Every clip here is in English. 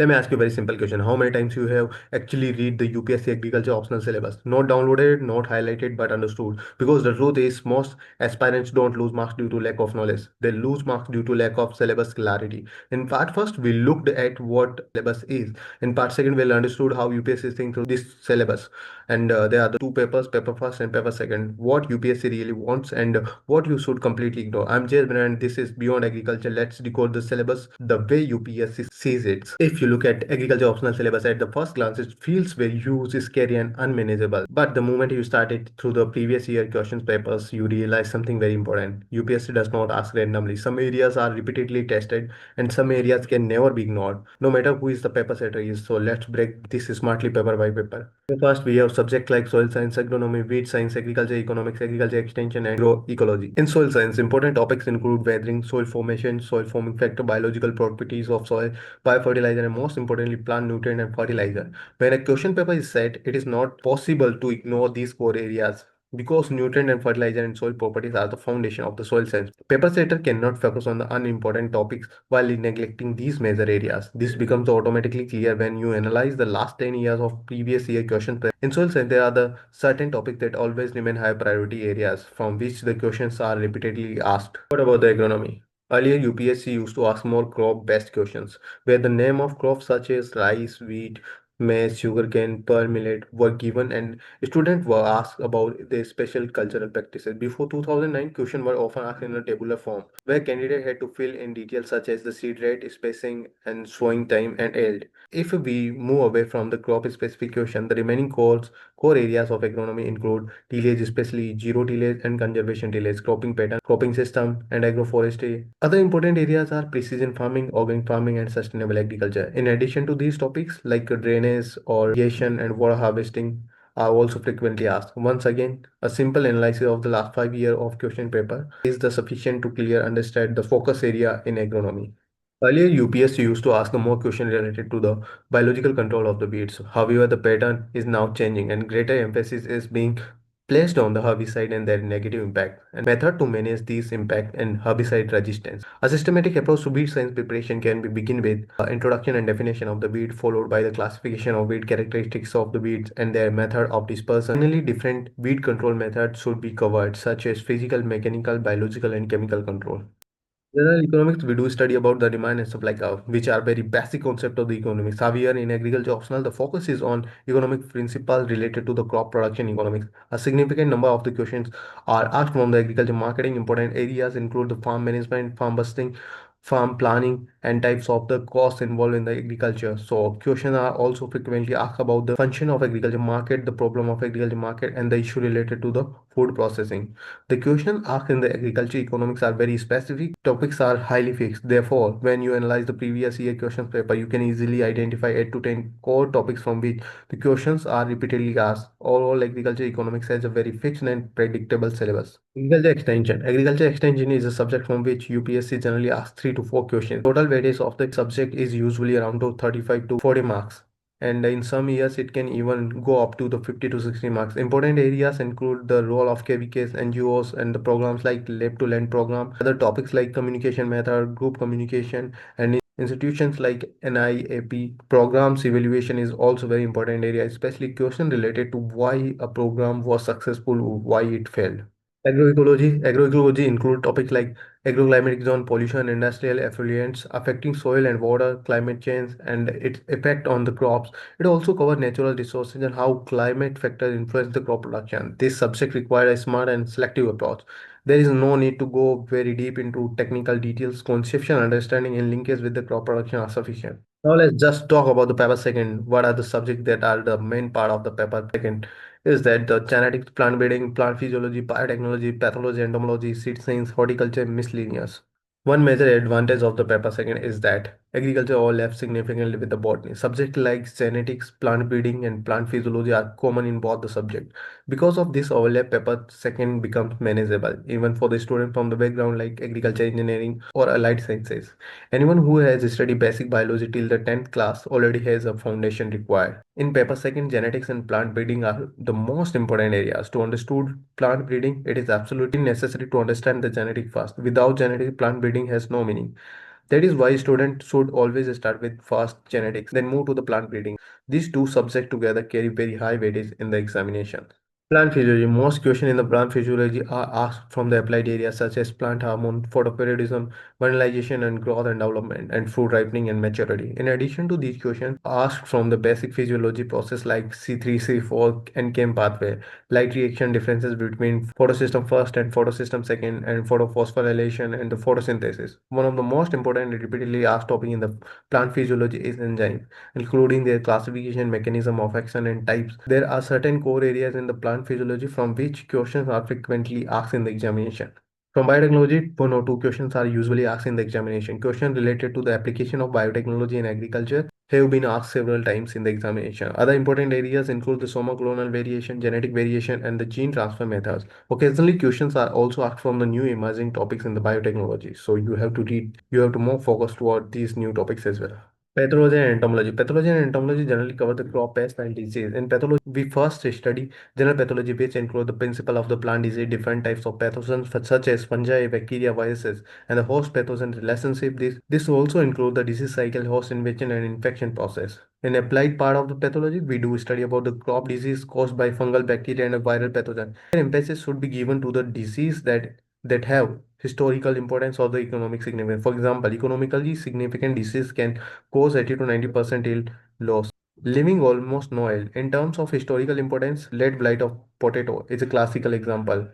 Let me ask you a very simple question. How many times you have actually read the UPSC agriculture optional syllabus? Not downloaded, not highlighted, but understood. Because the truth is, most aspirants don't lose marks due to lack of knowledge. They lose marks due to lack of syllabus clarity. In part first, we looked at what syllabus is. In part second, we understood how UPSC thinks through this syllabus. And there are the two papers, paper first and paper second. What UPSC really wants and what you should completely ignore. I'm Jay and this is Beyond Agriculture. Let's decode the syllabus the way UPSC sees it. If you look at agriculture optional syllabus at the first glance, it feels very huge, scary, and unmanageable. But the moment you start it through the previous year questions papers, you realize something very important. UPSC does not ask randomly. Some areas are repeatedly tested, and some areas can never be ignored, no matter who is the paper setter is. So let's break this smartly paper by paper. First, we have subjects like soil science, agronomy, weed science, agriculture economics, agriculture extension, and agroecology. In soil science, important topics include weathering, soil formation, soil forming factor, biological properties of soil, biofertilizer, and most importantly, plant nutrient and fertilizer. When a question paper is set, it is not possible to ignore these core areas because nutrient and fertilizer and soil properties are the foundation of the soil science. Paper setter cannot focus on the unimportant topics while neglecting these major areas. This becomes automatically clear when you analyze the last 10 years of previous year questions. In soil science, there are the certain topics that always remain high priority areas from which the questions are repeatedly asked. What about the agronomy? Earlier, UPSC used to ask more crop-based questions, where the name of crops such as rice, wheat, maize, sugarcane, pearl millet were given and students were asked about their special cultural practices. Before 2009, questions were often asked in a tabular form, where candidates had to fill in details such as the seed rate, spacing, and sowing time and yield. If we move away from the crop specification, the remaining core areas of agronomy include tillage, especially zero tillage and conservation tillage, cropping pattern, cropping system, and agroforestry. Other important areas are precision farming, organic farming, and sustainable agriculture. In addition to these topics like drainage or irrigation and water harvesting are also frequently asked. Once again, a simple analysis of the last 5 years of question paper is the sufficient to clear understand the focus area in agronomy. Earlier, UPSC used to ask more questions related to the biological control of the weeds. However, the pattern is now changing and greater emphasis is being placed on the herbicide and their negative impact and method to manage these impact and herbicide resistance. A systematic approach to weed science preparation can be begin with introduction and definition of the weed followed by the classification of weed characteristics of the weeds and their method of dispersal. Finally, different weed control methods should be covered such as physical, mechanical, biological and chemical control. General economics, we do study about the demand and supply curve, which are very basic concept of the economics. However, in agriculture optional, the focus is on economic principles related to the crop production economics. A significant number of the questions are asked from the agriculture marketing. Important areas include the farm management, farm busting, farm planning, and types of the costs involved in the agriculture. So questions are also frequently asked about the function of agriculture market, the problem of agriculture market, and the issue related to the food processing. The questions asked in the agriculture economics are very specific. Topics are highly fixed. Therefore, when you analyze the previous year questions paper, you can easily identify 8 to 10 core topics from which the questions are repeatedly asked. Overall, agriculture economics has a very fixed and predictable syllabus. Agriculture extension. Agriculture extension is a subject from which UPSC generally asks 3 to 4 questions. Total weightage of the subject is usually around to 35 to 40 marks, and in some years it can even go up to the 50 to 60 marks. Important areas include the role of KVKs, NGOs, and the programs like Lab to Land program. Other topics like communication method, group communication, and institutions like NIAP programs evaluation is also very important area, especially question related to why a program was successful, why it failed. Agroecology include topics like agroclimatic zone, pollution, industrial effluents affecting soil and water, climate change, and its effect on the crops. It also covers natural resources and how climate factors influence the crop production. This subject requires a smart and selective approach. There is no need to go very deep into technical details. Conceptual understanding and linkage with the crop production are sufficient. Now let's just talk about the paper second. What are the subjects that are the main part of the paper second? Is that the genetics, plant breeding, plant physiology, biotechnology, pathology, entomology, seed science, horticulture, miscellaneous. One major advantage of the paper second is that agriculture overlaps significantly with the botany. Subjects like genetics, plant breeding, and plant physiology are common in both the subject. Because of this overlap, paper second becomes manageable, even for the student from the background like agriculture, engineering, or allied sciences. Anyone who has studied basic biology till the 10th class already has a foundation required. In paper second, genetics and plant breeding are the most important areas. To understand plant breeding, it is absolutely necessary to understand the genetic first. Without genetic, plant breeding has no meaning. That is why students should always start with fast genetics, then move to the plant breeding. These two subjects together carry very high weightage in the examination. Plant physiology. Most questions in the plant physiology are asked from the applied areas such as plant hormone, photoperiodism, mineralization and growth and development, and fruit ripening and maturity. In addition to these questions, asked from the basic physiology process like C3, C4, and chem pathway, light reaction differences between photosystem first and photosystem second, and photophosphorylation and the photosynthesis. One of the most important and repeatedly asked topic in the plant physiology is enzymes, including their classification, mechanism of action, and types. There are certain core areas in the plant physiology from which questions are frequently asked in the examination. From biotechnology, one or two questions are usually asked in the examination. Questions related to the application of biotechnology in agriculture have been asked several times in the examination. Other important areas include the somoclonal variation, genetic variation, and the gene transfer methods. Occasionally, questions are also asked from the new emerging topics in the biotechnology. So you have to more focus toward these new topics as well. Pathology and entomology. Pathology and entomology generally cover the crop pest and disease. In pathology, we first study general pathology, which include the principle of the plant disease, different types of pathogens such as fungi, bacteria, viruses, and the host pathogen relationship. This also include the disease cycle, host invasion, and infection process. In applied part of the pathology, we do study about the crop disease caused by fungal, bacteria, and a viral pathogen. Emphasis should be given to the disease that have historical importance or the economic significance. For example, economically significant disease can cause 80 to 90% yield loss, leaving almost no yield. In terms of historical importance, lead blight of potato is a classical example,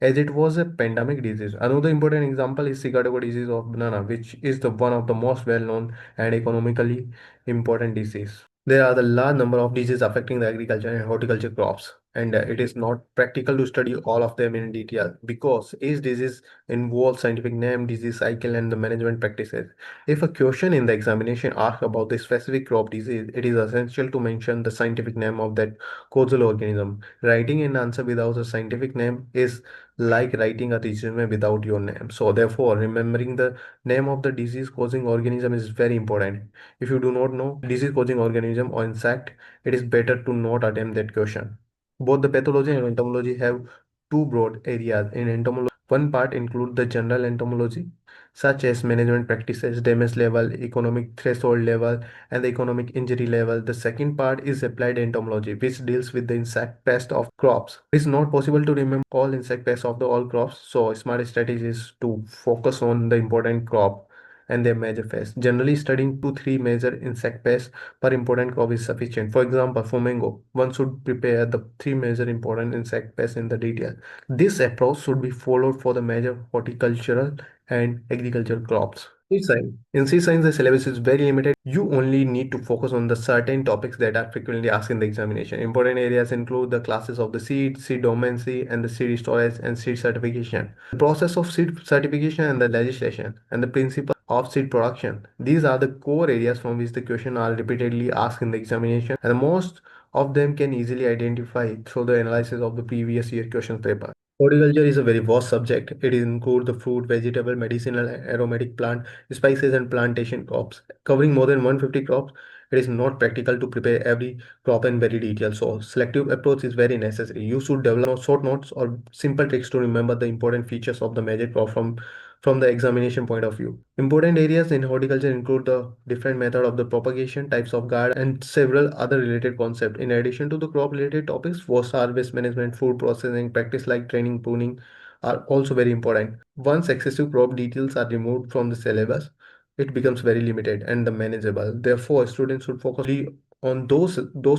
as it was a pandemic disease. Another important example is cigarette disease of banana, which is the one of the most well-known and economically important disease. There are the large number of diseases affecting the agriculture and horticulture crops, and it is not practical to study all of them in detail because each disease involves scientific name, disease cycle, and the management practices. If a question in the examination asks about the specific crop disease, it is essential to mention the scientific name of that causal organism. Writing an answer without a scientific name is like writing a resume without your name. So therefore, remembering the name of the disease causing organism is very important. If you do not know disease causing organism or insect, it is better to not attempt that question. Both the pathology and entomology have two broad areas. In entomology, one part includes the general entomology, such as management practices, damage level, economic threshold level, and the economic injury level. The second part is applied entomology, which deals with the insect pest of crops. It is not possible to remember all insect pests of the all crops, so smart strategy is to focus on the important crop and their major pests. Generally, studying 2-3 major insect pests per important crop is sufficient. For example, for mango, one should prepare the 3 major important insect pests in the detail. This approach should be followed for the major horticultural and agricultural crops. Seed science. In seed science, the syllabus is very limited. You only need to focus on the certain topics that are frequently asked in the examination. Important areas include the classes of the seed, seed dormancy, and the seed storage and seed certification. The process of seed certification and the legislation and the principle of seed production. These are the core areas from which the questions are repeatedly asked in the examination, and most of them can easily identify through the analysis of the previous year question paper. Horticulture is a very vast subject. It includes the fruit, vegetable, medicinal, aromatic plant, spices, and plantation crops. Covering more than 150 crops, it is not practical to prepare every crop in very detail. So, selective approach is very necessary. You should develop short notes or simple tricks to remember the important features of the major crop from the examination point of view. Important areas in horticulture include the different method of the propagation, types of garden, and several other related concepts. In addition to the crop related topics, forest harvest management, food processing, practice like training, pruning are also very important. Once excessive crop details are removed from the syllabus, it becomes very limited and the manageable. Therefore, students should focus only on those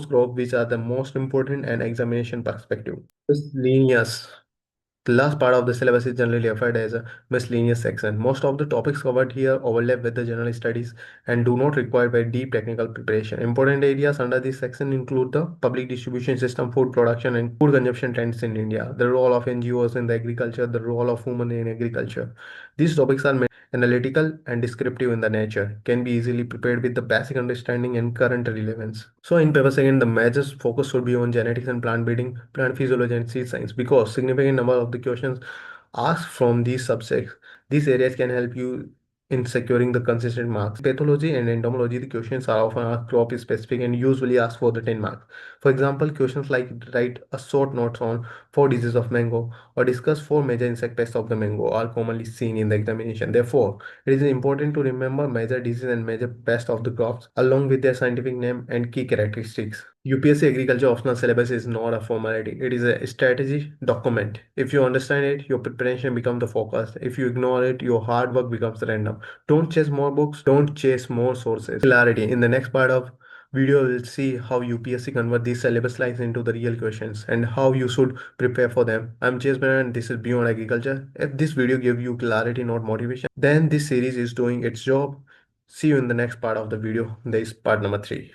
crops which are the most important and examination perspective. Miscellaneous. The last part of the syllabus is generally referred as a miscellaneous section. Most of the topics covered here overlap with the general studies and do not require very deep technical preparation. Important areas under this section include the public distribution system, food production, and food consumption trends in India, the role of NGOs in the agriculture, the role of women in agriculture. These topics are analytical and descriptive in the nature, can be easily prepared with the basic understanding and current relevance. So in paper second, the major focus should be on genetics and plant breeding, plant physiology and seed science because significant number of the questions asked from these subjects. These areas can help you in securing the consistent marks. Pathology and entomology, the questions are often asked crop specific and usually ask for the 10 marks. For example, questions like write a short notes on 4 diseases of mango or discuss 4 major insect pests of the mango are commonly seen in the examination. Therefore, it is important to remember major disease and major pests of the crops along with their scientific name and key characteristics. UPSC Agriculture Optional Syllabus is not a formality, it is a strategy document. If you understand it, your preparation becomes the focus. If you ignore it, your hard work becomes random. Don't chase more books, don't chase more sources. Clarity. In the next part of video, we'll see how UPSC convert these syllabus lines into the real questions and how you should prepare for them. I'm Chase Brennan and this is Beyond Agriculture. If this video gave you clarity, not motivation, then this series is doing its job. See you in the next part of the video. This is part number 3.